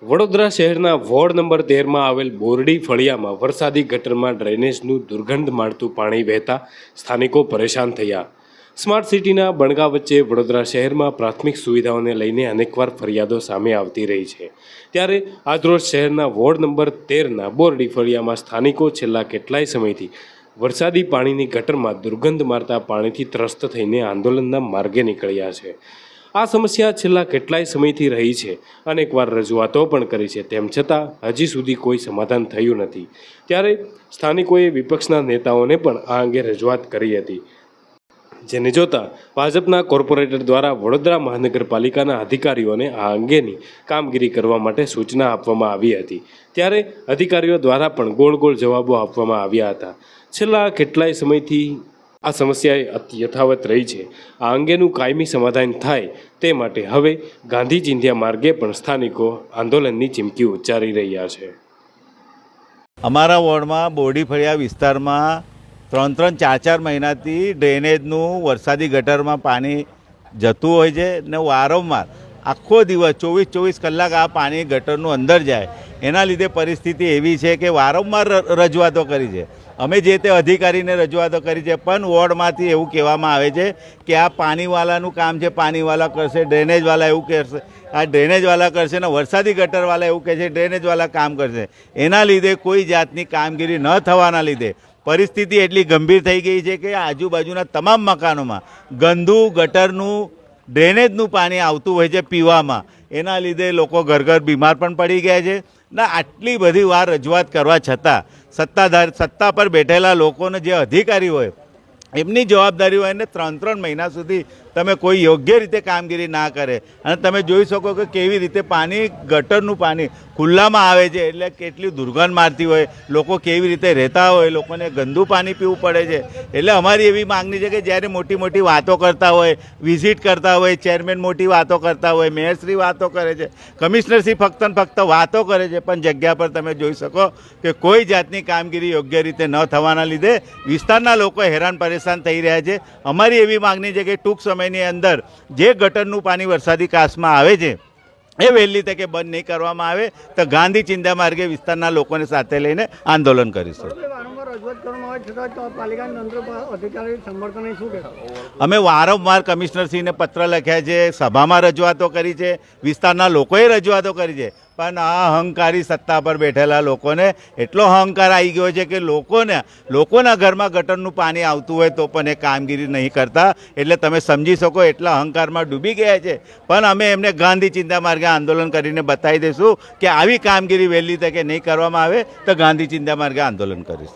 વડોદરા શહેરના ward number 13માં આવેલ બોરડી ફળિયામાં વરસાદી ગટરમાં ડ્રેનેજનું દુર્ગંધ મારતું પાણી વહેતા સ્થાનિકો પરેશાન થયા। સ્માર્ટ સિટીના બણગા વચ્ચે વડોદરા શહેરમાં પ્રાથમિક સુવિધાઓને લઈને અનેકવાર ફરિયાદો સામે આવતી રહી છે। ત્યારે આજરોજ શહેરના વોર્ડ નંબર 13ના બોરડી ફળિયામાં સ્થાનિકો છેલ્લા કેટલાય સમયથી વરસાદી પાણીની ગટરમાં દુર્ગંધ મારતા પાણીથી ત્રસ્ત થઈને આંદોલનના માર્ગે નીકળ્યા છે। આ સમસ્યા છેલ્લા કેટલાય સમયથી રહી છે। અનેકવાર રજૂઆતો પણ કરી છે, તેમ છતાં હજી સુધી કોઈ સમાધાન થયું નથી। ત્યારે સ્થાનિકોએ વિપક્ષના નેતાઓને પણ આ અંગે રજૂઆત કરી હતી, જેને જોતા ભાજપના કોર્પોરેટર દ્વારા વડોદરા મહાનગરપાલિકાના અધિકારીઓને આ અંગેની કામગીરી કરવા માટે સૂચના આપવામાં આવી હતી। ત્યારે અધિકારીઓ દ્વારા પણ ગોળ ગોળ જવાબો આપવામાં આવ્યા હતા। છેલ્લા કેટલાય સમયથી આ સમસ્યા યથાવત રહી છે। આ અંગેનું કાયમી સમાધાન થાય તે માટે હવે ગાંધી ચિંધ્યા માર્ગે પણ સ્થાનિકો આંદોલનની ચીમકી ઉચ્ચારી રહ્યા છે। અમારા વોર્ડમાં બોરડી ફળિયા વિસ્તારમાં 3-4 મહિનાથી ડ્રેનેજનું વરસાદી ગટરમાં પાણી જતું હોય છે ને વારંવાર આખો દિવસ 24 કલાક આ પાણી ગટરનું અંદર જાય। એના લીધે પરિસ્થિતિ એવી છે કે વારંવાર રજૂઆતો કરી છે। અમે જે તે અધિકારીને રજૂઆતો કરી છે, પણ વોર્ડમાંથી એવું કહેવામાં આવે છે કે આ પાણીવાલાનું કામ છે, પાણીવાલા કરશે, ડ્રેનેજવાલા એવું કહેશે, આ ડ્રેનેજવાલા કરશે ને વરસાદી ગટરવાલા એવું કહે છે ડ્રેનેજવાલા કામ કરશે। એના લીધે કોઈ જાતની કામગીરી ન થવાના લીધે પરિસ્થિતિ એટલી ગંભીર થઈ ગઈ છે કે આજુબાજુના તમામ મકાનોમાં ગંદુ ગટરનું ડ્રેનેજનું પાણી આવતું હોય છે પીવામાં। એના લીધે લોકો ઘર બીમાર પણ પડી ગયા છે ના। આટલી બધી વાર રજૂઆત કરવા છતાં સત્તા પર બેઠેલા લોકોને જે અધિકારી હોય એમની જવાબદારી હોય ને 3 મહિના સુધી તમે કોઈ યોગ્ય રીતે કામગીરી ના કરે અને તમે જોઈ શકો કે કેવી રીતે પાણી ગટરનું પાણી ખુલ્લામાં આવે છે, એટલે કેટલી દુર્ગંધ મારતી હોય, લોકો કેવી રીતે રહેતા હોય, લોકોને ગંદુ પાણી પીવું પડે છે। એટલે અમારી એવી માગણી છે કે જ્યારે મોટી વાતો કરતા હોય, વિઝિટ કરતા હોય, ચેરમેન મોટી વાતો કરતા હોય, મેયરશ્રી વાતો કરે છે, કમિશનરશ્રી ફક્ત વાતો કરે છે, પણ જગ્યા પર તમે જોઈ શકો કે કોઈ જાતની કામગીરી યોગ્ય રીતે ન થવાના લીધે વિસ્તારના લોકો હેરાન પરેશાન થઈ રહ્યા છે। અમારી એવી માગણી છે કે ટૂંક સમયની અંદર જે ગટરનું પાણી વરસાદી કાસમાં આવે છે એ વહેલી તકે બંધ નહીં કરવામાં આવે તો ગાંધી ચિંધ્યા માર્ગે વિસ્તારના લોકોને સાથે લઈને આંદોલન કરીશું। અમે વારંવાર કમિશનરશ્રીને પત્ર લખ્યા છે, સભામાં રજૂઆતો કરી છે, વિસ્તારના લોકોએ રજૂઆતો કરી છે, પણ આ અહંકારી સત્તા પર બેઠેલા લોકોને એટલો અહંકાર આવી ગયો છે કે લોકોના ઘરમાં ગટરનું પાણી આવતું હોય તો પણ એ કામગીરી નહીં કરતા। એટલે તમે સમજી શકો એટલા અહંકારમાં ડૂબી ગયા છે। પણ અમે એમને ગાંધી ચિંધ્યા માર્ગે આંદોલન કરીને બતાવી દઈશું કે આવી કામગીરી વહેલી તકે નહીં કરવામાં આવે તો ગાંધી ચિંધ્યા માર્ગે આંદોલન કરીશું।